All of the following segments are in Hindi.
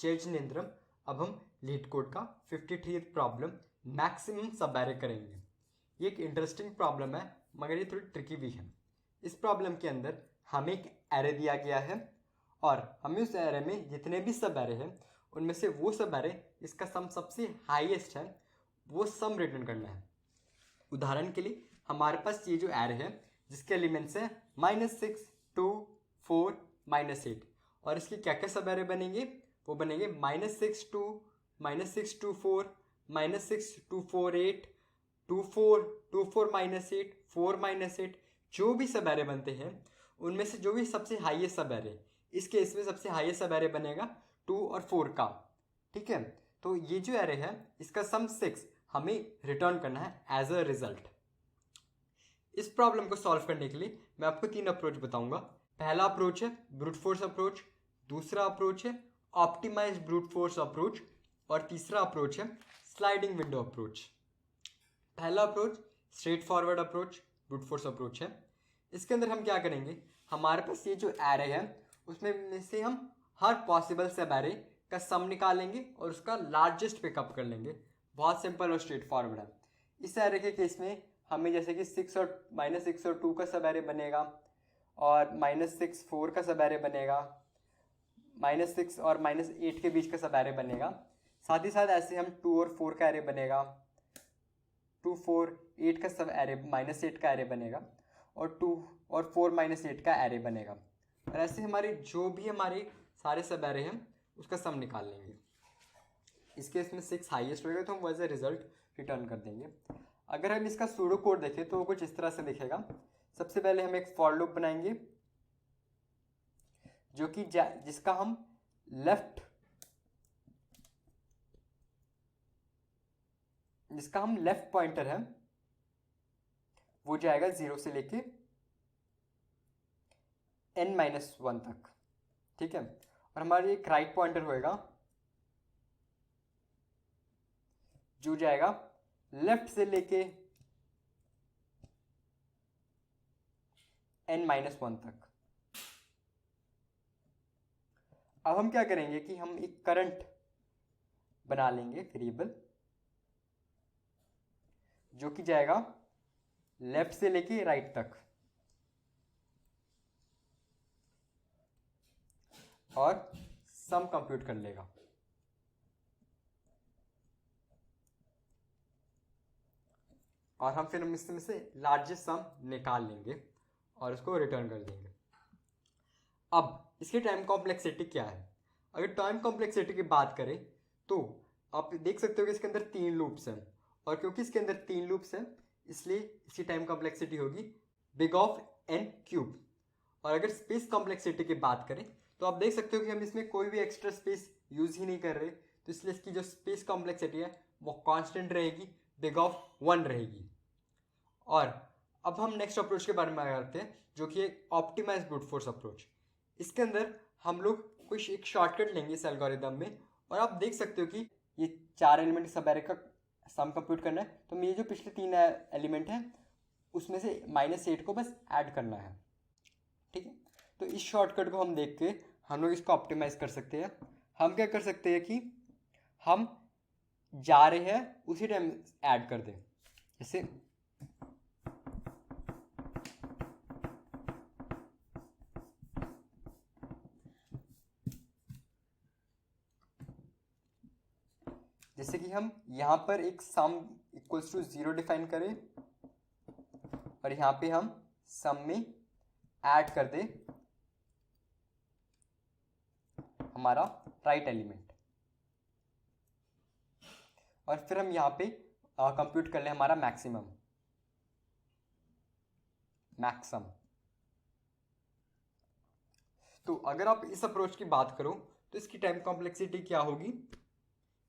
जय जिनेंद्रम। अब हम लीड कोड का 53 प्रॉब्लम मैक्सिमम सब एरे करेंगे। ये एक इंटरेस्टिंग प्रॉब्लम है मगर ये थोड़ी ट्रिकी भी है। इस प्रॉब्लम के अंदर हमें एक एरे दिया गया है और हमें उस एरे में जितने भी सब एरे हैं उनमें से वो सब एरे इसका सम सबसे हाईएस्ट है वो सम रिटर्न करना है। उदाहरण के लिए हमारे पास ये जो एरे है जिसके एलिमेंट्स है -6, 2, 4, -8 और इसके क्या क्या सब एरे बनेंगे? वो बनेंगे -6, 2, -6, 2, 4, -6, 2, 4, 8, 2, 4, 2, 4, -8, 4, -8 जो भी सब एरे बनते हैं उनमें से जो भी सबसे हाईएस्ट सब एरे, इस केस में सबसे हाईएस्ट सब एरे बनेगा 2 और 4 का। ठीक है, तो ये जो एरे है इसका सम 6 हमें रिटर्न करना है एज अ रिजल्ट। इस प्रॉब्लम को सॉल्व करने के लिए मैं आपको 3 अप्रोच बताऊंगा। पहला अप्रोच है ब्रूट फोर्स अप्रोच, दूसरा अप्रोच है ऑप्टिमाइज ब्रूट फोर्स अप्रोच और तीसरा अप्रोच है स्लाइडिंग विंडो अप्रोच। पहला approach straight forward approach brute force approach है। इसके अंदर हम क्या करेंगे, हमारे पास ये जो एरे है उसमें से हम हर पॉसिबल सब एरे का सम निकालेंगे और उसका लार्जेस्ट पिकअप कर लेंगे। बहुत सिंपल और स्ट्रेट फॉरवर्ड है। इस एरे के केस में हमें जैसे कि -6 और 2 का सब एरे बनेगा और -6, 4 का सब एरे बनेगा, -6 और -8 के बीच का सब एरे बनेगा। साथ ही साथ ऐसे हम 2 और 4 का एरे बनेगा, 2, 4, 8 का सब एरे -8 का एरे बनेगा और 2 और 4 -8 का एरे बनेगा। और ऐसे हमारे जो भी हमारे सारे सब एरे हैं उसका सम निकाल लेंगे। इस केस में 6 हाईएस्ट होगा तो हम एज ए रिजल्ट रिटर्न कर देंगे। अगर हम इसका सूडो कोड देखें तो वो कुछ इस तरह से दिखेगा। सबसे पहले हम एक फॉर लूप बनाएंगे जो कि जिसका हम लेफ्ट पॉइंटर है वो जाएगा 0 से लेके n-1 तक। ठीक है, और हमारा एक राइट पॉइंटर होएगा जो जाएगा लेफ्ट से लेके n-1 तक। अब हम क्या करेंगे कि हम एक करंट बना लेंगे वेरिएबल जो कि जाएगा लेफ्ट से लेके राइट तक और सम कंप्यूट कर लेगा। और हम फिर इसमें से लार्जेस्ट सम निकाल लेंगे और उसको रिटर्न कर देंगे। अब इसकी टाइम कॉम्प्लेक्सिटी क्या है? अगर टाइम कॉम्प्लेक्सिटी की बात करें तो आप देख सकते हो कि इसके अंदर 3 लूप्स हैं और क्योंकि इसके अंदर 3 लूप्स हैं इसलिए इसकी टाइम कॉम्प्लेक्सिटी होगी बिग ऑफ n³। और अगर स्पेस कॉम्प्लेक्सिटी की बात करें तो आप देख सकते हो कि हम इसमें कोई भी एक्स्ट्रा स्पेस यूज ही नहीं कर रहे, तो इसलिए इसकी जो स्पेस कॉम्प्लेक्सिटी है वो कांस्टेंट रहेगी, बिग ऑफ 1 रहेगी। और अब हम नेक्स्ट अप्रोच के बारे में बात करते हैं जो कि है ऑप्टिमाइज ब्रूट फोर्स अप्रोच। इसके अंदर हम लोग कुछ एक शॉर्टकट लेंगे इस एल्गोरिदम में और आप देख सकते हो कि ये 4 एलिमेंट सब एरे का सम कंप्यूट करना है, तो ये जो पिछले 3 एलिमेंट हैं उसमें से -8 को बस ऐड करना है। ठीक है, तो इस शॉर्टकट को हम देख के हम लोग इसको ऑप्टिमाइज कर सकते हैं। हम क्या कर सकते हैं कि हम जा रहे हैं उसी टाइम ऐड कर दें। जैसे कि हम यहाँ पर एक सम इक्वल्स टू 0 डिफाइन करें और यहाँ पे हम सम में ऐड कर दें हमारा राइट एलिमेंट और फिर हम यहाँ पे कंप्यूट कर लें हमारा मैक्सम। तो अगर आप इस अप्रोच की बात करो तो इसकी टाइम कॉम्प्लेक्सिटी क्या होगी?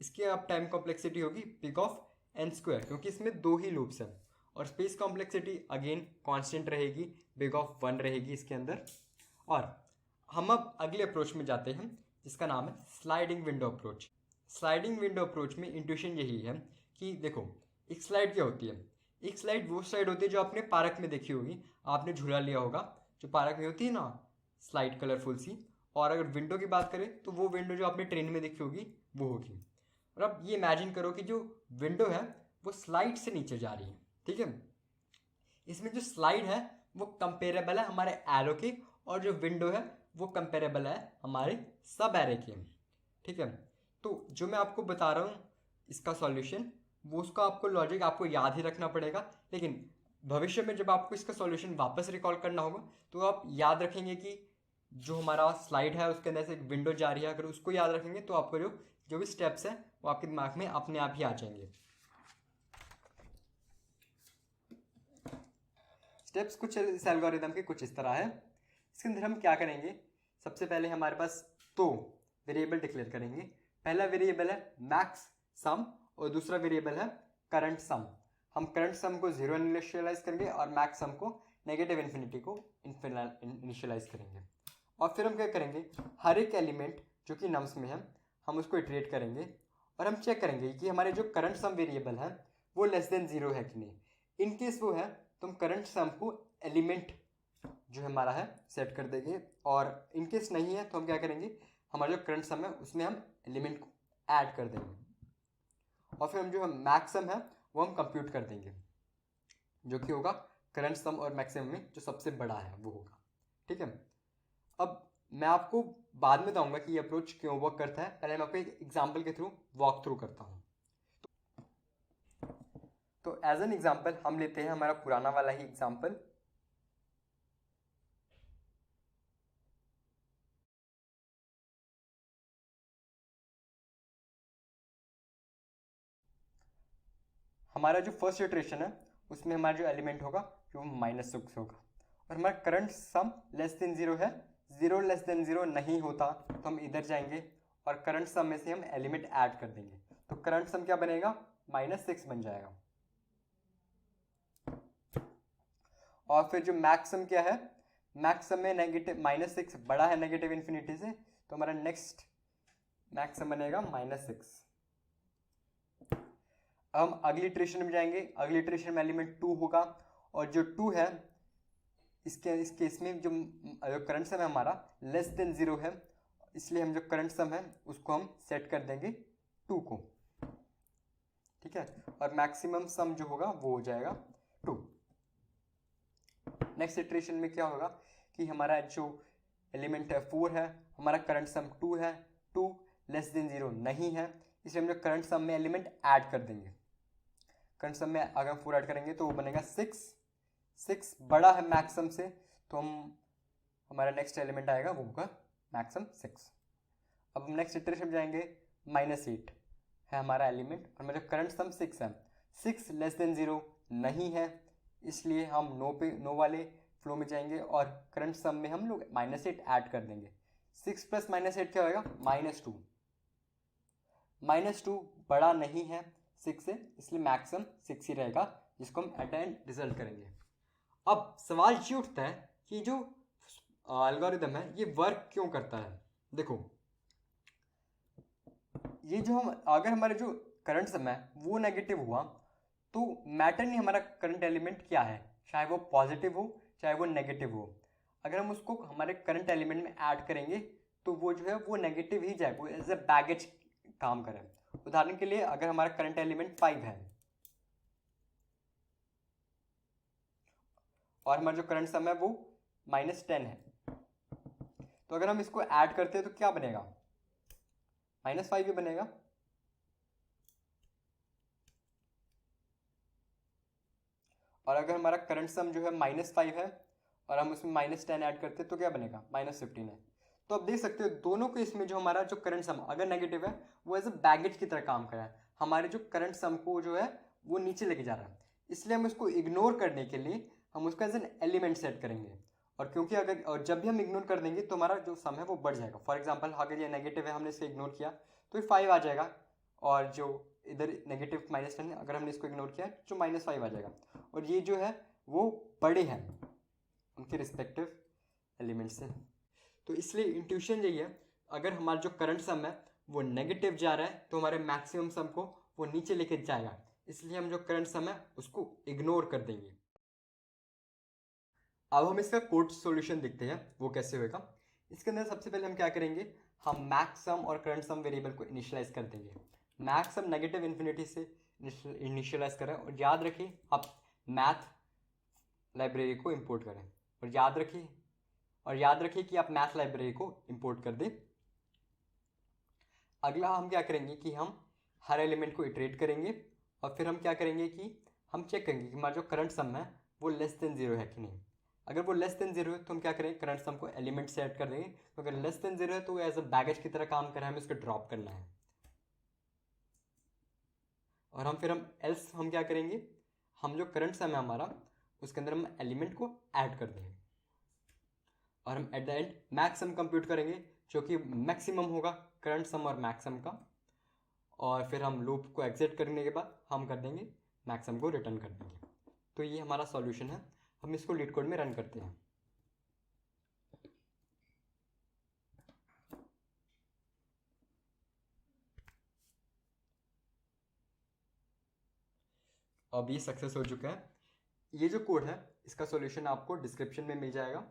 इसकी आप टाइम कॉम्प्लेक्सिटी होगी बिग ऑफ n², क्योंकि इसमें 2 ही लूप्स हैं और स्पेस कॉम्प्लेक्सिटी अगेन कांस्टेंट रहेगी, बिग ऑफ 1 रहेगी इसके अंदर। और हम अब अगले अप्रोच में जाते हैं जिसका नाम है sliding window approach. Sliding window approach में इंट्यूशन यही है कि देखो एक स्लाइड क्या होती है, एक स्लाइड वो स्लाइड होती है जो आपने पार्क में देखी होगी, आपने झूला लिया होगा जो पार्क में होती है ना, स्लाइड कलरफुल सी, और अगर विंडो की बात करें तो वो विंडो जो आपने ट्रेन में देखी होगी वो होगी। और अब ये इमेजिन करो कि जो विंडो है वो स्लाइड से नीचे जा रही है, ठीक है। इसमें जो स्लाइड है वो कंपेरेबल है हमारे एरो के, और जो विंडो है वो कंपेरेबल है हमारे सब एरे के, ठीक है। तो जो मैं आपको बता रहा हूँ इसका सॉल्यूशन, वो उसका आपको लॉजिक आपको याद ही रखना पड़ेगा, लेकिन भविष्य में जब आपको इसका सॉल्यूशन वापस रिकॉल करना होगा तो आप याद रखेंगे कि जो हमारा स्लाइड है उसके अंदर से एक विंडो जा रही है, अगर उसको याद रखेंगे तो आपको जो जो भी स्टेप्स हैं वो आपके दिमाग में अपने आप ही आ जाएंगे। स्टेप्स कुछ इस एल्गोरिदम के कुछ इस तरह है। इसके अंदर हम क्या करेंगे, सबसे पहले हमारे पास दो वेरिएबल डिक्लेयर करेंगे। पहला वेरिएबल है मैक्स सम और दूसरा वेरिएबल है करंट सम। हम करंट सम को 0 इनिशियलाइज करेंगे और मैक्स सम को नेगेटिव इन्फिनिटी को इनिशियलाइज करेंगे। और फिर हम क्या करेंगे, हर एक एलिमेंट जो कि नम्स में है हम उसको इटरेट करेंगे और हम चेक करेंगे कि हमारे जो करंट सम वेरिएबल है वो लेस देन 0 है कि नहीं। इन केस वो है तो हम करंट सम को एलिमेंट जो हमारा है सेट कर देंगे, और इन केस नहीं है तो हम क्या करेंगे, हमारा जो करंट सम है उसमें हम एलिमेंट को ऐड कर देंगे और फिर हम जो हम मैक्स सम है वो हम कंप्यूट कर देंगे, जो कि होगा करंट सम और मैक्सिमम में जो सबसे बड़ा है वो होगा, ठीक है। अब मैं आपको बाद में बताऊंगा कि ये अप्रोच क्यों वर्क करता है, पहले मैं आपको एक एग्जांपल के थ्रू वॉक थ्रू करता हूँ। तो एज एन एग्जांपल हम लेते हैं हमारा पुराना वाला ही एग्जांपल। हमारा जो फर्स्ट इटरेशन है उसमें हमारा जो एलिमेंट होगा वो -6 होगा, और हमारा करंट सम लेस देन 0 है। 0 लेस देन 0 नहीं होता तो हम इधर जाएंगे और करंट सम में से हम एलिमेंट ऐड कर देंगे, तो करंट सम क्या बनेगा, -6 बन जाएगा। और फिर जो मैक्स सम क्या है, मैक्स सम में नेगेटिव -6 बड़ा है नेगेटिव इन्फिनिटी से, तो हमारा नेक्स्ट मैक्स सम बनेगा -6। हम अगली इटरेशन में जाएंगे, अगली इटरेशन में एलिमेंट 2 होगा, और जो 2 है इस केस में जो करंट सम है हमारा लेस देन 0 है, इसलिए हम जो करंट सम है उसको हम सेट कर देंगे 2 को, ठीक है। और मैक्सिमम सम जो होगा वो हो जाएगा 2। नेक्स्ट इटरेशन में क्या होगा कि हमारा जो एलिमेंट है 4 है, हमारा करंट सम 2 है, 2 लेस देन 0 नहीं है, इसलिए हम जो करंट सम में एलिमेंट ऐड कर देंगे। करंट सम में अगर हम 4 ऐड करेंगे तो वो बनेगा 6 बड़ा है मैक्सिमम से, तो हम हमारा नेक्स्ट एलिमेंट आएगा वो होगा मैक्सिमम 6। अब हम नेक्स्ट इटरेशन में जाएंगे, -8 है हमारा एलिमेंट और हमारा करंट सम 6 है, 6 लेस देन 0 नहीं है, इसलिए हम नो वाले फ्लो में जाएंगे और करंट सम में हम लोग -8 ऐड कर देंगे। 6 प्लस -8 क्या होगा, -2। -2 बड़ा नहीं है 6 से, इसलिए मैक्सिमम 6 ही रहेगा, जिसको हम अटेंड रिजल्ट करेंगे। अब सवाल ये उठता है कि जो एल्गोरिदम है ये वर्क क्यों करता है। देखो, ये जो हम अगर हमारे जो करंट सम है वो नेगेटिव हुआ तो मैटर नहीं हमारा करंट एलिमेंट क्या है, चाहे वो पॉजिटिव हो चाहे वो नेगेटिव हो, अगर हम उसको हमारे करंट एलिमेंट में ऐड करेंगे तो वो जो है वो नेगेटिव ही जाए, वो एज ए बैगेज काम करे। उदाहरण के लिए अगर हमारा करंट एलिमेंट 5 है और हमारा जो करंट सम है वो -10 है, तो अगर हम इसको ऐड करते हैं तो क्या बनेगा, -5 ही बनेगा। और अगर हमारा करंट सम जो है -5 है और हम उसमें -10 ऐड करते हैं तो क्या बनेगा, -15 है। तो आप देख सकते हो दोनों केस में जो हमारा जो करंट सम अगर नेगेटिव है वो एज ए बैगेज की तरह काम कर रहा है, हमारे जो करंट सम को जो है वो नीचे लेके जा रहा है, इसलिए हम इसको इग्नोर करने के लिए हम उसका एज एन एलिमेंट सेट करेंगे। और क्योंकि अगर और जब भी हम इग्नोर कर देंगे तो हमारा जो सम है वो बढ़ जाएगा। फॉर एग्जाम्पल अगर ये नेगेटिव है हमने इसे इग्नोर किया तो ये 5 आ जाएगा, और जो इधर नेगेटिव -10 है अगर हमने इसको इग्नोर किया जो -5 आ जाएगा, और ये जो है वो बड़े हैं उनके रिस्पेक्टिव एलिमेंट से। तो इसलिए इंट्यूशन यही है, अगर हमारा जो करंट सम है वो नेगेटिव जा रहा है तो हमारे मैक्सिमम सम को वो नीचे लेके जाएगा, इसलिए हम जो करंट सम है उसको इग्नोर कर देंगे। अब हम इसका कोड सॉल्यूशन देखते हैं वो कैसे होगा। इसके अंदर सबसे पहले हम क्या करेंगे, हम मैक्स सम और करंट सम वेरिएबल को इनिशियलाइज कर देंगे। मैक्स सम नेगेटिव इन्फिनिटी से इनिशियलाइज करें, और याद रखिए आप मैथ लाइब्रेरी को इंपोर्ट करें, और याद रखिए कि आप मैथ लाइब्रेरी को इंपोर्ट कर दें। अगला हम क्या करेंगे कि हम हर एलिमेंट को इटरेट करेंगे, और फिर हम क्या करेंगे कि हम चेक करेंगे कि हमारा जो करंट सम है वो लेस देन जीरो है कि नहीं। अगर वो लेस देन जीरो है तो हम क्या करेंगे, करंट सम को एलिमेंट से ऐड कर देंगे। तो अगर लेस देन जीरो है तो वो एज अ बैगेज की तरह काम कर रहा है, हमें उसको ड्रॉप करना है। और हम एल्स हम क्या करेंगे, हम जो करंट सम है हमारा उसके अंदर हम एलिमेंट को ऐड कर देंगे, और हम at the end max sum compute करेंगे जो कि मैक्सिमम होगा करंट सम और मैक्स सम का। और फिर हम लूप को एग्जिट करने के बाद हम कर देंगे मैक्स सम को रिटर्न कर देंगे। तो ये हमारा सॉल्यूशन है। हम इसको लीड कोड में रन करते हैं। अब ये सक्सेस हो चुका है। ये जो कोड है इसका सॉल्यूशन आपको डिस्क्रिप्शन में मिल जाएगा।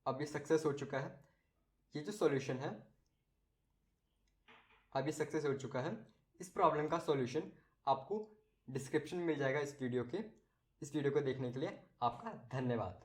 अब ये सक्सेस हो चुका है। ये जो सॉल्यूशन है अब ये सक्सेस हो चुका है। इस प्रॉब्लम का सॉल्यूशन आपको डिस्क्रिप्शन में मिल जाएगा इस वीडियो के। इस वीडियो को देखने के लिए आपका धन्यवाद।